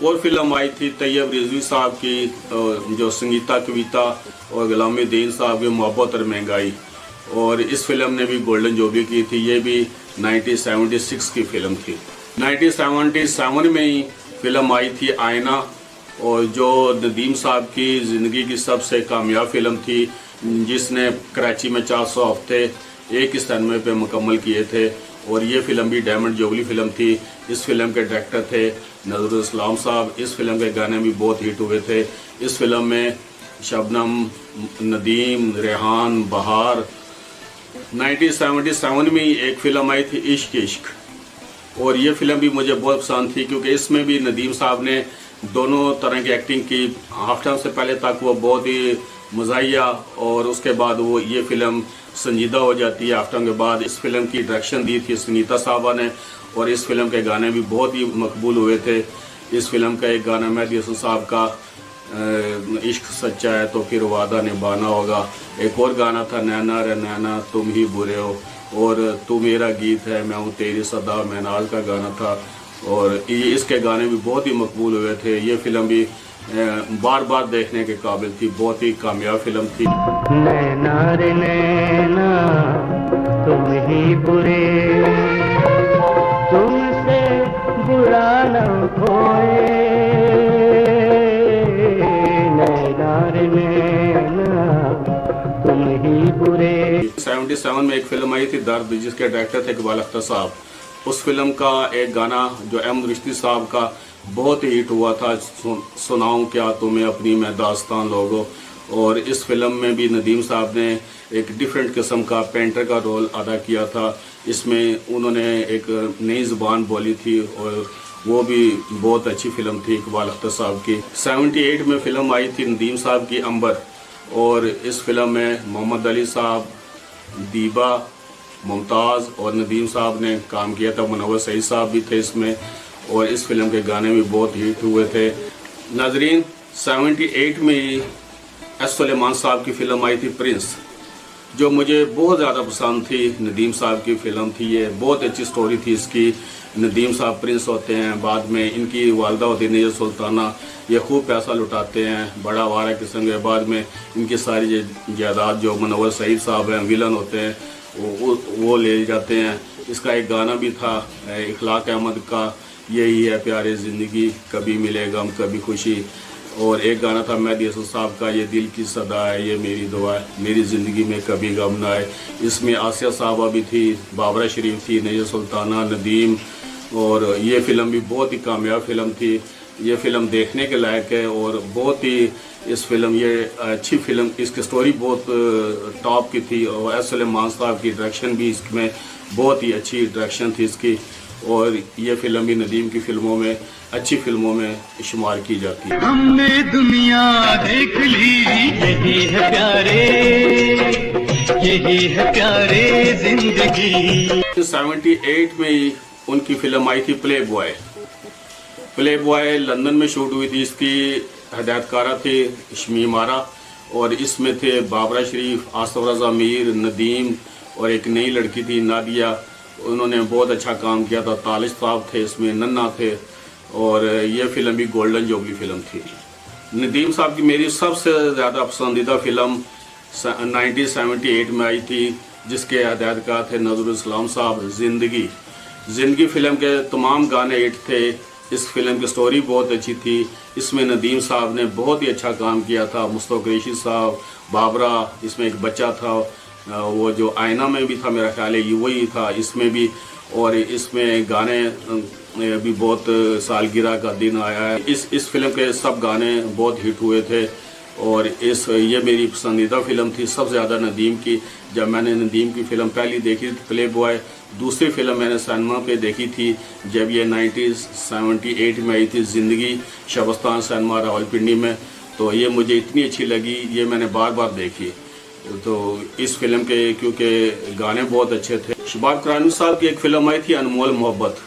और फिल्म आई थी तैयब रिजवी साहब की, जो संगीता कविता और गुलाम दीन साहब की मोहब्बत और महंगाई, और इस फिल्म ने भी गोल्डन जुबली की थी। ये भी 1976 की फिल्म थी। 1977 में ही फिल्म आई थी आईना, और जो नदीम साहब की ज़िंदगी की सबसे कामयाब फिल्म थी, जिसने कराची में 400 हफ्ते एक ही सिनेमा पे मुकम्मल किए थे। और ये फिल्म भी डायमंड जुबली फिल्म थी। इस फिल्म के डायरेक्टर थे नज़रुल इस्लाम साहब। इस फिल्म के गाने भी बहुत हिट हुए थे। इस फिल्म में शबनम, नदीम, रेहान, बहार। 1977 में ही एक फिल्म आई थी इश्क इश्क, और ये फिल्म भी मुझे बहुत पसंद थी, क्योंकि इसमें भी नदीम साहब ने दोनों तरह की एक्टिंग की। हाफ टाइम से पहले तक वो बहुत ही मज़ाहिया, और उसके बाद वो ये फिल्म संजीदा हो जाती है। हाफ टाइम के बाद इस फिल्म की डायरेक्शन दी थी सुनीता साहबा ने, और इस फिल्म के गाने भी बहुत ही मकबूल हुए थे। इस फिल्म का एक गाना मेहदी हसन साहब का, इश्क सच्चा है तो फिर वादा निभाना होगा। एक और गाना था नैना रे नैना तुम ही बुरे हो, और तू मेरा गीत है मैं हूँ तेरी सदा मैनाल का गाना था, और इसके गाने भी बहुत ही मकबूल हुए थे। ये फिल्म भी बार बार देखने के काबिल थी, बहुत ही कामयाब फिल्म थी। नैना रे नैना तुम ही बुरे, तुमसे बुरा न कोई। नैना रे नैना तुम ही बुरे। 77 में एक फिल्म आई थी दर्द, जिसके डायरेक्टर थे इकबाल अख्तर साहब। उस फिल्म का एक गाना जो अहमद रिश्ती साहब का बहुत ही हिट हुआ था, सुनाऊं क्या तुम्हें अपनी मैं दास्तान लोगो। और इस फिल्म में भी नदीम साहब ने एक डिफरेंट किस्म का पेंटर का रोल अदा किया था। इसमें उन्होंने एक नई ज़ुबान बोली थी, और वो भी बहुत अच्छी फिल्म थी इकबाल अख्तर साहब की। 78 में फिल्म आई थी नदीम साहब की अंबर, और इस फिल्म में मोहम्मद अली साहब, दीबा, मुमताज़ और नदीम साहब ने काम किया था। मुनव्वर सईद साहब भी थे इसमें, और इस फिल्म के गाने भी बहुत हिट हुए थे। नाजरीन, 78 में ही एस सुलेमान साहब की फिल्म आई थी प्रिंस, जो मुझे बहुत ज़्यादा पसंद थी। नदीम साहब की फिल्म थी ये, बहुत अच्छी स्टोरी थी इसकी। नदीम साहब प्रिंस होते हैं, बाद में इनकी वालदा होती है सुल्ताना, ये खूब पैसा लुटाते हैं, बड़ा वारा किस्म के। बाद में इनकी सारी जायदाद जो मुनव्वर सईद साहब हैं, विलन होते हैं, वो ले जाते हैं। इसका एक गाना भी था इखलाक अहमद का, यही है प्यारे ज़िंदगी, कभी मिले गम कभी खुशी। और एक गाना था मेहदी हसन साहब का, ये दिल की सदा है ये मेरी दुआ है, मेरी ज़िंदगी में कभी गम ना आए। इसमें आसिया साहबा भी थी, बाबरा शरीफ थी, नज़र सुल्ताना, नदीम, और ये फ़िल्म भी बहुत ही कामयाब फिल्म थी। ये फ़िल्म देखने के लायक है, और बहुत ही इस फिल्म ये अच्छी फिल्म, इसकी स्टोरी बहुत टॉप की थी, और एस सुलेमान साहब की डायरेक्शन भी इसमें बहुत ही अच्छी डायरेक्शन थी इसकी। और ये फिल्म भी नदीम की फिल्मों में, अच्छी फिल्मों में शुमार की जाती है। हमने दुनिया देख ली, यही है प्यारे, यही है प्यारे जिंदगी। 78 में ही उनकी फिल्म आई थी play boy. Play boy London में शूट हुई थी। इसकी हदायतकारा थे शमीम आरा, और इसमें थे बाबरा शरीफ, आसफ रजा मीर, नदीम, और एक नई लड़की थी नादिया। उन्होंने बहुत अच्छा काम किया था। तालिश साहब थे इसमें, नन्ना थे, और ये फिल्म भी गोल्डन जुबली फिल्म थी। नदीम साहब की मेरी सबसे ज़्यादा पसंदीदा फिल्म 1978 में आई थी, जिसके हदायतकार थे नज़रुल इस्लाम साहब। ज़िंदगी फिल्म के तमाम गाने हिट थे। इस फिल्म की स्टोरी बहुत अच्छी थी। इसमें नदीम साहब ने बहुत ही अच्छा काम किया था। मुस्तफ़ा कुरैशी साहब, बाबरा, इसमें एक बच्चा था, वो जो आईना में भी था मेरा ख्याल है ये वही था इसमें भी। और इसमें गाने भी बहुत, सालगिरह का दिन आया है, इस फिल्म के सब गाने बहुत हिट हुए थे। और ये मेरी पसंदीदा फिल्म थी सबसे ज़्यादा नदीम की। जब मैंने नदीम की फ़िल्म पहली देखी थी प्ले बॉय, दूसरी फिल्म मैंने सिनेमा पे देखी थी जब ये 1978 में आई थी ज़िंदगी, शबस्तान सिनेमा रावलपिंडी में। तो ये मुझे इतनी अच्छी लगी, ये मैंने बार बार देखी। तो इस फिल्म के क्योंकि गाने बहुत अच्छे थे। शबाब करानी साहब की एक फ़िल्म आई थी अनमोल मोहब्बत,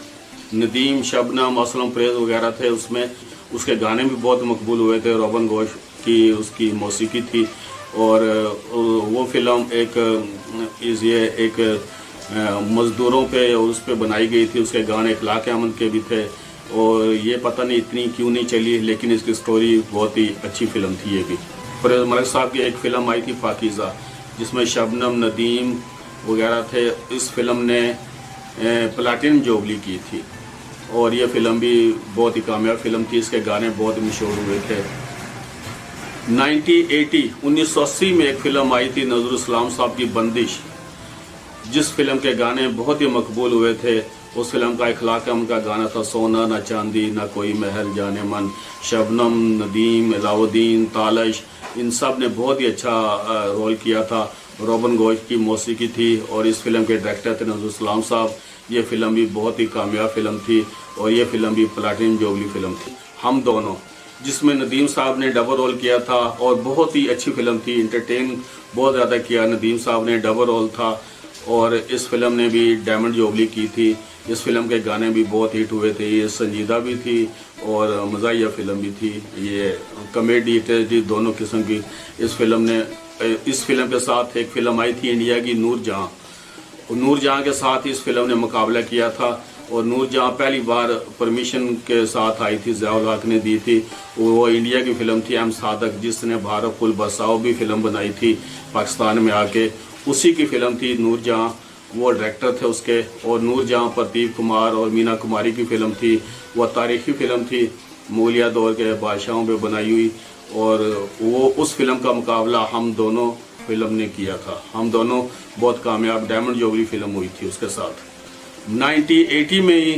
नदीम, शबनम, असलम परेज वगैरह थे उसमें। उसके गाने भी बहुत मकबूल हुए थे। रोबन घोष की उसकी मौसीकी थी। और वो फिल्म एक मज़दूरों पे और उस पर बनाई गई थी। उसके गाने इखलाक अहमद के भी थे, और ये पता नहीं इतनी क्यों नहीं चली, लेकिन इसकी स्टोरी बहुत ही अच्छी फिल्म थी ये भी। परवेज़ मलिक साहब की एक फ़िल्म आई थी पाकीज़ा, जिसमें शबनम, नदीम वगैरह थे। इस फिल्म ने प्लैटिनम जुबली की थी और ये फिल्म भी बहुत ही कामयाब फिल्म थी। इसके गाने बहुत मशहूर हुए थे। 1980 में एक फ़िल्म आई थी नज़रुल इस्लाम साहब की बंदिश, जिस फिल्म के गाने बहुत ही मकबूल हुए थे। उस फिल्म का इखलाकम का गाना था सोना ना चांदी ना कोई महल जाने मन। शबनम, नदीम, अलाउद्दीन, तालश, इन सब ने बहुत ही अच्छा रोल किया था। रोबन गोश की मौसीकी थी और इस फिल्म के डायरेक्टर थे नज़रुल इस्लाम साहब। ये फिल्म भी बहुत ही कामयाब फिल्म थी और ये फिल्म भी प्लैटिनम जुबली फिल्म थी। हम दोनों, जिसमें नदीम साहब ने डबल रोल किया था और बहुत ही अच्छी फिल्म थी। इंटरटेन बहुत ज़्यादा किया नदीम साहब ने, डबल रोल था और इस फिल्म ने भी डायमंड जुबली की थी। इस फिल्म के गाने भी बहुत हिट हुए थे। ये संजीदा भी थी और मज़ाहिया फिल्म भी थी। ये कॉमेडी, ट्रेजेडी दोनों किस्म की इस फिल्म के साथ एक फिल्म आई थी इंडिया की, नूरजहां के साथ इस फिल्म ने मुकाबला किया था और नूरजहां पहली बार परमिशन के साथ आई थी, ज़िया-उल हक ने दी थी। वो इंडिया की फिल्म थी। एम सादक, जिसने भारत कुल बसाओ भी फिल्म बनाई थी पाकिस्तान में आके, उसी की फिल्म थी नूरजहां। वो डायरेक्टर थे उसके। और नूरजहां प्रदीप कुमार और मीना कुमारी की फिल्म थी। वह तारीखी फिल्म थी, मुगलिया दौर के बादशाहों पे बनाई हुई। और वो उस फिल्म का मुकाबला हम दोनों फिल्म ने किया था। हम दोनों बहुत कामयाब डायमंड जुबली फिल्म हुई थी उसके साथ। 1980 में ही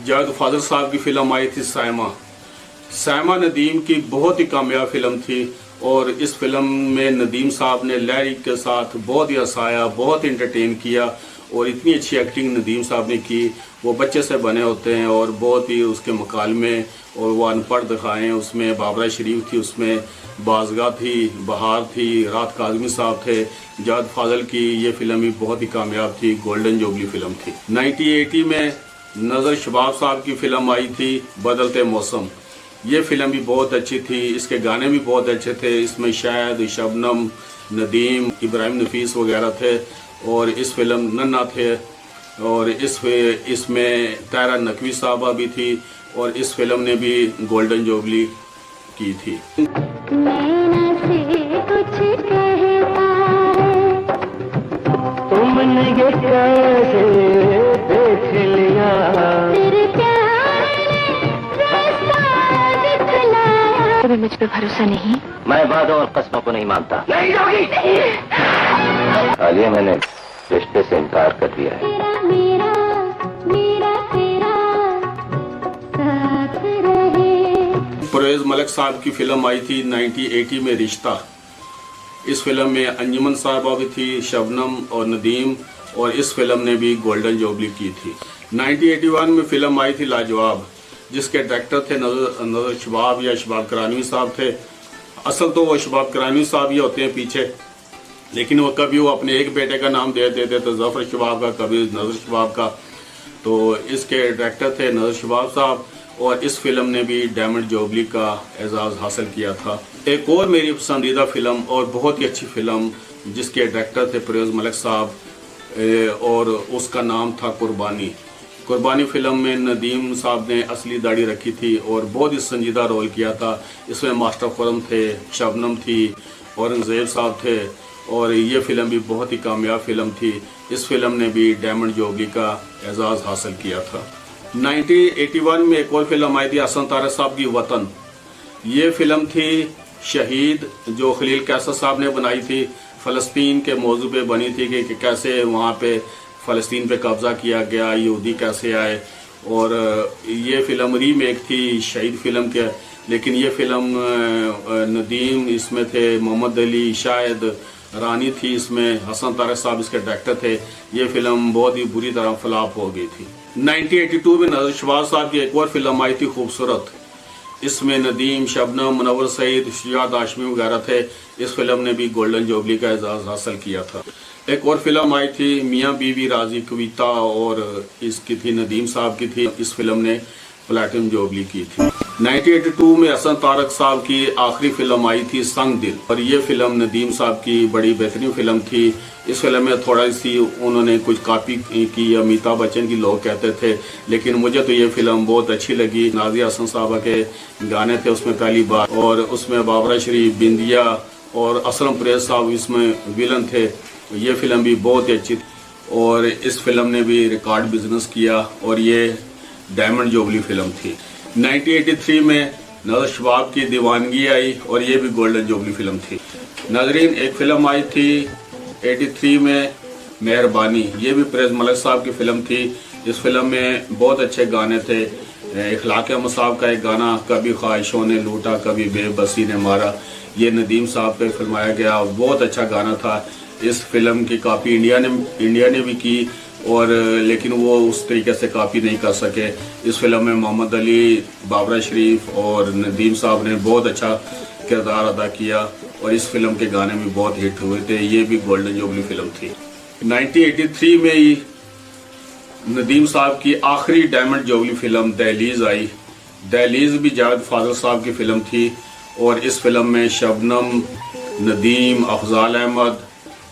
जावेद फाज़िल साहब की फिल्म आई थी सायमा नदीम की बहुत ही कामयाब फिल्म थी और इस फिल्म में नदीम साहब ने लहरी के साथ बहुत ही हंसाया, बहुत इंटरटेन किया और इतनी अच्छी एक्टिंग नदीम साहब ने की। वो बच्चे से बने होते हैं और बहुत ही उसके मुकालमे और वो अनपढ़ दिखाएं। उसमें बाबरा शरीफ थी, उसमें बाज़गा थी, बहार थी, राहत काज़मी साहब थे। जावेद फाज़िल की ये फिल्म भी बहुत ही कामयाब थी, गोल्डन जुबली फिल्म थी। 1980 में नज़र शबाब साहब की फिल्म आई थी बदलते मौसम। ये फिल्म भी बहुत अच्छी थी। इसके गाने भी बहुत अच्छे थे। इसमें शायद शबनम, नदीम, इब्राहिम नफीस वगैरह थे और इस फिल्म नन्ना थे और इसमें तारा नकवी साहबा भी थी और इस फिल्म ने भी गोल्डन जुबली की थी। तुमने ये कैसे देख लिया, तुम्हें मुझ पे भरोसा नहीं? मैं वादों और कस्मों को नहीं मानता। नहीं जाओगी? आलिया, मैंने रिश्ते से इनकार कर दिया है। परवेज़ मलिक साहब की फिल्म आई थी 1980 में रिश्ता। इस फिल्म में अंजुमन साहबा भी थी, शबनम और नदीम, और इस फिल्म ने भी गोल्डन जुबली की थी। 1981 में फिल्म आई थी लाजवाब, जिसके डायरेक्टर थे नज़र शबाब या शबाब करानी साहब थे। असल तो वो शबाब करानी साहब ही होते हैं पीछे, लेकिन वो अपने एक बेटे का नाम दे देते थे, ज़फ़र शबाब का, कभी नज़र शबाब का। तो इसके डायरेक्टर थे नज़र शबाब साहब और इस फिल्म ने भी डायमंड जुबली का एजाज़ हासिल किया था। एक और मेरी पसंदीदा फिल्म और बहुत ही अच्छी फिल्म, जिसके डायरेक्टर थे परवेज़ मलिक साहब और उसका नाम था कुर्बानी फिल्म में नदीम साहब ने असली दाढ़ी रखी थी और बहुत ही संजीदा रोल किया था। इसमें मास्टर खुर्रम थे, शबनम थी, औरंगज़ेब साहब थे और ये फिल्म भी बहुत ही कामयाब फिल्म थी। इस फिल्म ने भी डायमंड जुबली का एजाज़ हासिल किया था। 1981 में एक और फिल्म आई थी हसन तारक साहब की वतन। ये फिल्म थी शहीद, जो खलील कैसर साहब ने बनाई थी। फ़लस्तीन के मौजू पे बनी थी कि कैसे वहाँ पे फ़लस्तीन पे कब्ज़ा किया गया, यहूदी कैसे आए। और ये फिल्म रीमेक थी शहीद फिल्म के, लेकिन ये फिल्म नदीम इसमें थे, मोहम्मद अली, शायद रानी थी इसमें, हसन तारक साहब इसके डायरेक्टर थे। ये फिल्म बहुत ही बुरी तरह फ्लॉप हो गई थी। 1982 में नज़र शबाब साहब की एक और फिल्म आई थी खूबसूरत। इसमें नदीम, शबनम, मुनव्वर सईद, शुजात हाशमी वगैरह थे। इस फिल्म ने भी गोल्डन जुबली का एजाज़ हासिल किया था। एक और फिल्म आई थी मियाँ बीवी राजी, कविता और इसकी थी नदीम साहब की थी। इस फिल्म ने प्लैटिनम जुबली की थी। 1982 में हसन तारक साहब की आखिरी फिल्म आई थी संग दिल, और ये फिल्म नदीम साहब की बड़ी बेहतरीन फिल्म थी। इस फिल्म में थोड़ा सी उन्होंने कुछ कॉपी की, अमिताभ बच्चन की लोग कहते थे, लेकिन मुझे तो ये फिल्म बहुत अच्छी लगी। नाज़िया हसन साहबा के गाने थे उसमें पहली बार, और उसमें बाबरा शरीफ, बिंदिया और असलम परेज साहब इसमें विलन थे। ये फिल्म भी बहुत ही अच्छी थी, और इस फिल्म ने भी रिकॉर्ड बिजनेस किया, और ये डायमंड जुबली फिल्म थी। 1983 में नज़र शबाब की दीवानगी आई, और ये भी गोल्डन जुबली फिल्म थी। नाजरीन, एक फिल्म आई थी 83 में, मेहरबानी। ये भी परेज मलिक साहब की फिल्म थी। इस फिल्म में बहुत अच्छे गाने थे। इखलाक अहमद साहब का एक गाना, कभी ख्वाहिशों ने लूटा कभी बेबसी ने मारा, ये नदीम साहब पे फिल्माया गया, बहुत अच्छा गाना था। इस फिल्म की कॉपी इंडिया ने भी की, और लेकिन वो उस तरीके से कॉपी नहीं कर सके। इस फिल्म में मोहम्मद अली, बाबरा शरीफ और नदीम साहब ने बहुत अच्छा किरदार अदा किया, और इस फिल्म के गाने भी बहुत हिट हुए थे। ये भी गोल्डन जुबली फिल्म थी। 1983 में ही नदीम साहब की आखिरी डायमंड जुबली फिल्म दहलीज आई। दहलीज भी जावेद फाजिल साहब की फिल्म थी, और इस फिल्म में शबनम, नदीम, अफजाल अहमद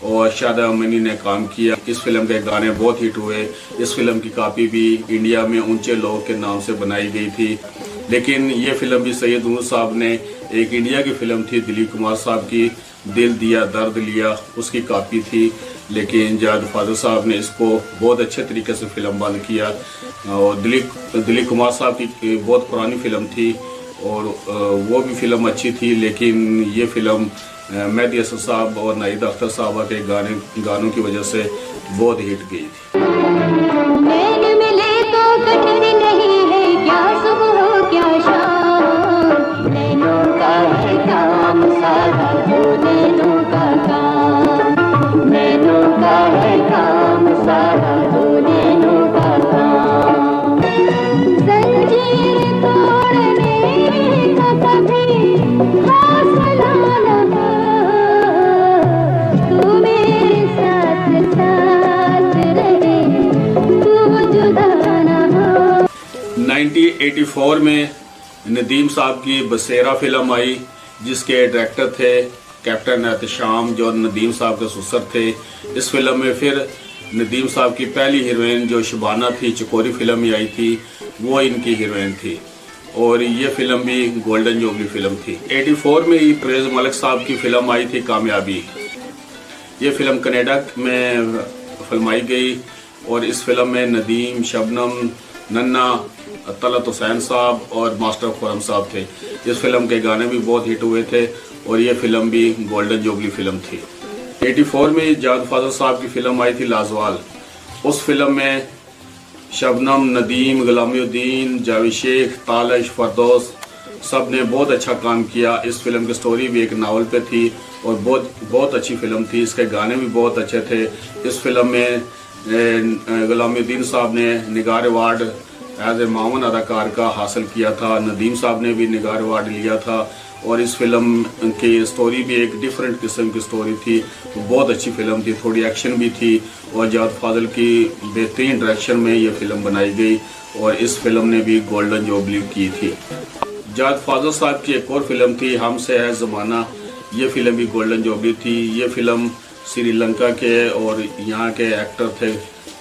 और शादा अमनी ने काम किया। इस फिल्म के गाने बहुत हिट हुए। इस फिल्म की कॉपी भी इंडिया में ऊंचे लोग के नाम से बनाई गई थी, लेकिन ये फिल्म भी सैयद नूर साहब ने, एक इंडिया की फिल्म थी दिलीप कुमार साहब की, दिल दिया दर्द लिया, उसकी कॉपी थी। लेकिन जावेद फाजिल साहब ने इसको बहुत अच्छे तरीके से फिल्म बंद किया, और दिलीप कुमार साहब की बहुत पुरानी फिल्म थी, और वो भी फिल्म अच्छी थी, लेकिन ये फिल्म मेहदी हसन साहब और नाहिदा अख्तर साहबा के गानों की वजह से बहुत हिट गई थी। मिले तो कठिन नहीं है, क्या सुबह हो क्या शाम, नैनों का है काम सारा, नैनों का काम, नैनों का है काम सारा, नैनों का काम। जंजीर तोड़ने का कभी हौसला न हो, तू मेरे साथ साथ रहे, तू जुदा न हो। 1984 में नदीम साहब की बसेरा फिल्म आई, जिसके डायरेक्टर थे कैप्टन एहतशाम, जो नदीम साहब के ससुर थे। इस फिल्म में फिर नदीम साहब की पहली हीरोइन जो शबाना थी, चकोरी फिल्म में आई थी, वो इनकी हीरोइन थी, और ये फिल्म भी गोल्डन जुबली फिल्म थी। 84 में ही परेज मलिक साहब की फिल्म आई थी कामयाबी। ये फिल्म कनाडा में फिल्माई गई, और इस फिल्म में नदीम, शबनम, नन्ना, तलत हुसैन साहब और मास्टर खुरम साहब थे। इस फिल्म के गाने भी बहुत हिट हुए थे, और ये फिल्म भी गोल्डन जुबली फिल्म थी। 84 में जावेद फाजिल साहब की फिल्म आई थी लाजवाल। उस फिल्म में शबनम, नदीम, गुलामुद्दीन, जावेद शेख, तालिश, फरदौस सब ने बहुत अच्छा काम किया। इस फिल्म की स्टोरी भी एक नावल पे थी, और बहुत अच्छी फिल्म थी। इसके गाने भी बहुत अच्छे थे। इस फिल्म में गुलामुद्दीन साहब ने निगार अवार्ड एज ए मावन अदाकार का हासिल किया था। नदीम साहब ने भी निगार अवार्ड लिया था, और इस फिल्म की स्टोरी भी एक डिफरेंट किस्म की स्टोरी थी। बहुत अच्छी फिल्म थी, थोड़ी एक्शन भी थी, और जावेद फाजिल की बेहतरीन डायरेक्शन में ये फिल्म बनाई गई, और इस फिल्म ने भी गोल्डन जुबली की थी। जावेद फाजिल साहब की एक और फिल्म थी हमसे है ज़माना। ये फिल्म भी गोल्डन जुबली थी। ये फिल्म श्रीलंका के और यहाँ के एक्टर थे,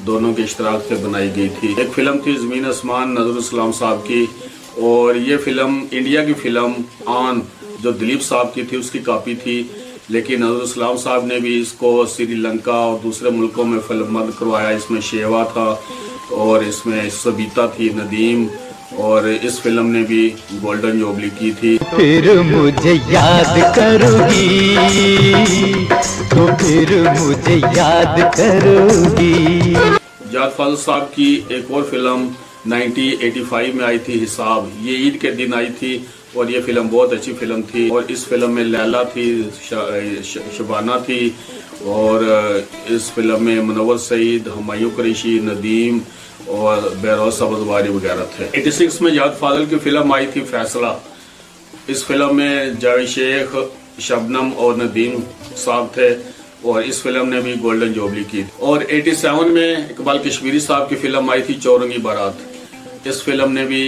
दोनों के इश्तराक से बनाई गई थी। एक फिल्म थी ज़मीन आसमान, नज़रुल इस्लाम साहब की, और ये फिल्म इंडिया की फिल्म आन जो दिलीप साहब की थी उसकी कॉपी थी, लेकिन नज़रुल इस्लाम साहब ने भी इसको श्रीलंका और दूसरे मुल्कों में फिल्मबंद करवाया। इसमें शेवा था, और इसमें सबीता थी, नदीम, और इस फिल्म ने भी गोल्डन जुबली की थी। फिर मुझे याद करोगी, तो फिर मुझे याद करोगी। जावेद फाजिल साहब की एक और फिल्म 1985 में आई थी हिसाब। ये ईद के दिन आई थी, और ये फिल्म बहुत अच्छी फिल्म थी। और इस फिल्म में लैला थी, शबाना थी, और इस फिल्म में मुनव्वर सईद, हुमायूं कुरैशी, नदीम और बहरोज सब्ज़वारी वगैरह थे। 86 में जावेद फाजिल की फिल्म आई थी फैसला। इस फिल्म में जावेद शेख, शबनम और नदीम साहब थे, और इस फिल्म ने भी गोल्डन जुबली की। और 87 में इकबाल कश्मीरी साहब की फिल्म आई थी चौरंगी बारात। इस फिल्म ने भी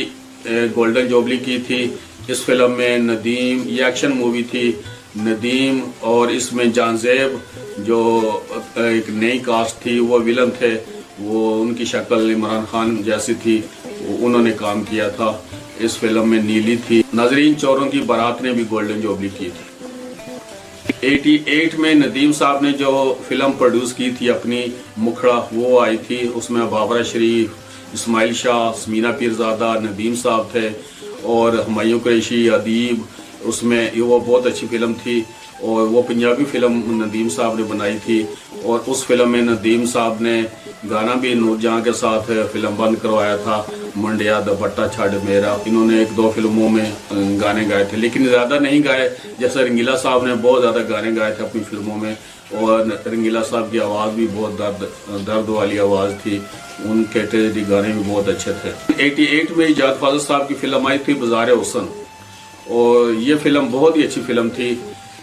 गोल्डन जुबली की थी। इस फिल्म में नदीम, ये एक्शन मूवी थी, नदीम और इसमें जानजेब जो एक नई कास्ट थी वो विलन थे, वो उनकी शक्ल इमरान खान जैसी थी, उन्होंने काम किया था। इस फिल्म में नीली थी। नाजरीन, चोरों की बारात ने भी गोल्डन जुबली की थी। 88 में नदीम साहब ने जो फिल्म प्रोड्यूस की थी अपनी मुखड़ा, वो आई थी। उसमें बाबरा शरीफ, इस्माइल शाह, समीना पीरजादा, नदीम साहब थे और हुमायूं कुरैशी, अदीब, उसमें वो बहुत अच्छी फिल्म थी। और वो पंजाबी फिल्म नदीम साहब ने बनाई थी और उस फिल्म में नदीम साहब ने गाना भी नूरजहां के साथ फिल्म बंद करवाया था, मंडिया दुपट्टा छड़ मेरा। इन्होंने 1-2 फिल्मों में गाने गाए थे, लेकिन ज़्यादा नहीं गाए। जैसे रंगीला साहब ने बहुत ज़्यादा गाने गाए थे अपनी फिल्मों में, और रंगीला साहब की आवाज़ भी बहुत दर्द वाली आवाज़ थी, उनके ट्रेजेडी गाने भी बहुत अच्छे थे। 88 में इजाद फाजल साहब की फिल्म आई थी बाज़ार हुस्न, और ये फिल्म बहुत ही अच्छी फिल्म थी।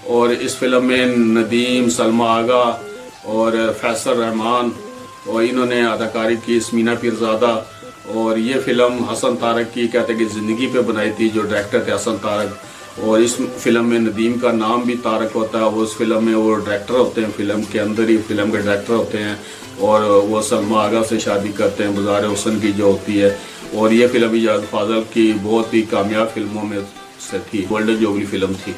और इस फिल्म में नदीम, सलमा आगा और फैसल रहमान, और इन्होंने अदाकारी की, समीना पीरजादा। और ये फिल्म हसन तारक की कहते हैं कि ज़िंदगी पे बनाई थी, जो डायरेक्टर थे हसन तारक। और इस फिल्म में नदीम का नाम भी तारक होता है, वो उस फिल्म में वो डायरेक्टर होते हैं, फिल्म के अंदर ही फिल्म के डायरेक्टर होते हैं। और वो सलमा आगा से शादी करते हैं, बाज़ार हुस्न की जो होती है। और ये फिल्म इजाद फाजल की बहुत ही कामयाब फिल्मों में से थी, गोल्डन जुबली फिल्म थी।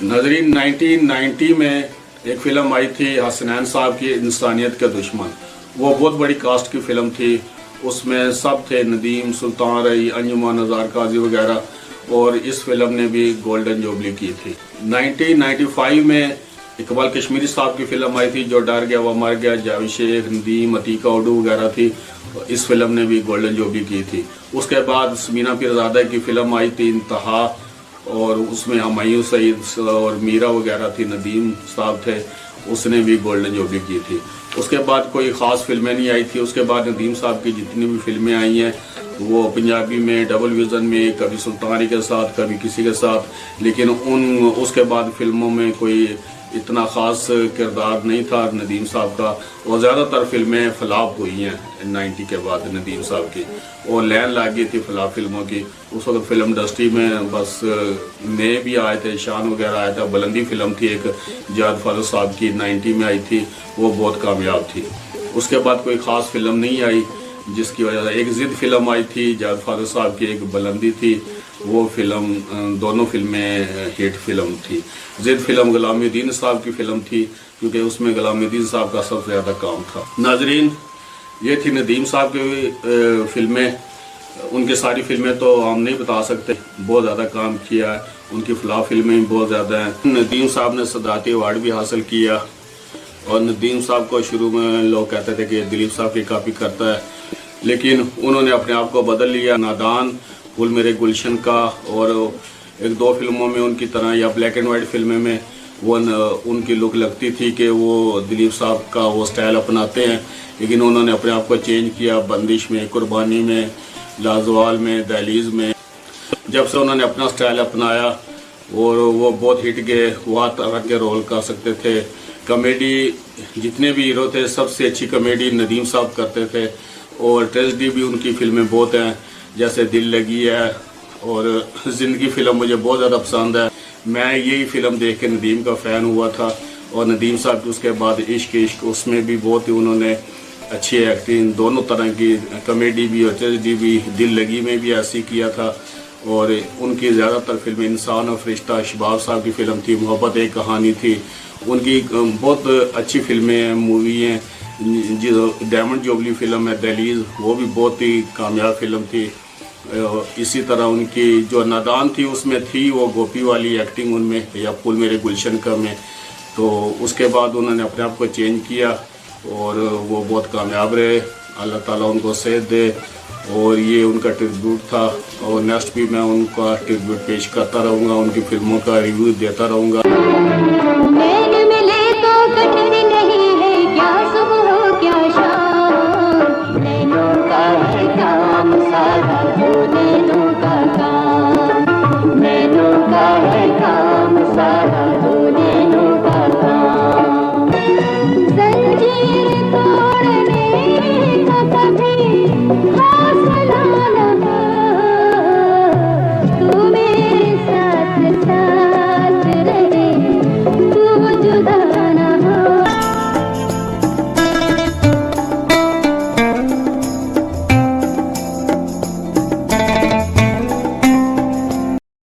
नाजरीन, 1990 में एक फिल्म आई थी हसनैन साहब की, इंसानियत के दुश्मन। वो बहुत बड़ी कास्ट की फिल्म थी, उसमें सब थे, नदीम, सुल्तान रई, अंजुमान नज़ार काजी वगैरह। और इस फिल्म ने भी गोल्डन जुबली की थी। 1995 में इकबाल कश्मीरी साहब की फिल्म आई थी, जो डर गया वो मर गया, जावेद शेख, नदीम, अतीका उर्दू वगैरह थी। इस फिल्म ने भी गोल्डन जुबली की थी। उसके बाद समीना पीरजादा की फिल्म आई थी इंतहा, और उसमें हुमायूं सईद और मीरा वगैरह थी, नदीम साहब थे, उसने भी गोल्डन जुबली की थी। उसके बाद कोई ख़ास फिल्में नहीं आई थी। उसके बाद नदीम साहब की जितनी भी फिल्में आई हैं वो पंजाबी में, डबल विज़न में, कभी सुल्तानी के साथ, कभी किसी के साथ, लेकिन उसके बाद फिल्मों में कोई इतना ख़ास किरदार नहीं था नदीम साहब का। और ज़्यादातर फिल्में फ्लॉप हुई हैं 90 के बाद नदीम साहब की, और लैन लग गई थी फ्लॉप फिल्मों की। उस वक्त फिल्म इंडस्ट्री में बस नए भी आए थे, शान वगैरह आया था। बुलंदी फिल्म थी एक, इजाद फाजल साहब की, 90 में आई थी, वो बहुत कामयाब थी। उसके बाद कोई ख़ास फिल्म नहीं आई, जिसकी वजह से एक ज़िद फिल्म आई थी इजाद फाजल साहब की, एक बुलंदी थी। वो फिल्म, दोनों फिल्में हिट फिल्म थी। ज़िद फिल्म गुलामुद्दीन साहब की फिल्म थी, क्योंकि उसमें गुलामुद्दीन साहब का सबसे ज़्यादा काम था। नाजरीन, ये थी नदीम साहब की फिल्में। उनकी सारी फिल्में तो हम नहीं बता सकते, बहुत ज़्यादा काम किया है, उनकी फ्लॉप फिल्में भी बहुत ज़्यादा हैं। नदीम साहब ने सदाती अवार्ड भी हासिल किया, और नदीम साहब को शुरू में लोग कहते थे कि दिलीप साहब की कॉपी करता है, लेकिन उन्होंने अपने आप को बदल लिया। नादान, फूल मेरे गुलशन का, और 1-2 फिल्मों में उनकी तरह, या ब्लैक एंड वाइट फिल्में में वो उनकी लुक लगती थी कि वो दिलीप साहब का वो स्टाइल अपनाते हैं, लेकिन उन्होंने अपने आप को चेंज किया। बंदिश में, कुर्बानी में, लाजवाल में, दहलीज में, जब से उन्होंने अपना स्टाइल अपनाया और वो बहुत हिट गए। वो हर तरह के रोल कर सकते थे। कॉमेडी, जितने भी हीरो थे सबसे अच्छी कॉमेडी नदीम साहब करते थे, और ट्रेजेडी भी उनकी फिल्में बहुत हैं, जैसे दिल लगी है और ज़िंदगी फिल्म मुझे बहुत ज़्यादा पसंद है। मैं यही फिल्म देख के नदीम का फ़ैन हुआ था, और नदीम साहब की उसके बाद इश्क, उसमें भी बहुत ही उन्होंने अच्छी एक्टिंग, दोनों तरह की कॉमेडी भी और ट्रेजेडी भी, दिल लगी में भी ऐसी किया था। और उनकी ज़्यादातर फिल्में, इंसान और फरिश्ता, शबाब साहब की फिल्म थी, मोहब्बत एक कहानी थी, उनकी बहुत अच्छी फिल्में, मूवी हैं। जो डायमंड जुबली फिल्म है दहलीज, वो भी बहुत ही कामयाब फिल्म थी। इसी तरह उनकी जो नादान थी उसमें थी वो गोपी वाली एक्टिंग उनमें, या फूल मेरे गुलशन का में। तो उसके बाद उन्होंने अपने आप को चेंज किया और वो बहुत कामयाब रहे। अल्लाह ताला उनको सेहत दे, और ये उनका ट्रिब्यूट था, और नेक्स्ट भी मैं उनका ट्रिब्यूट पेश करता रहूँगा, उनकी फिल्मों का रिव्यू देता रहूँगा।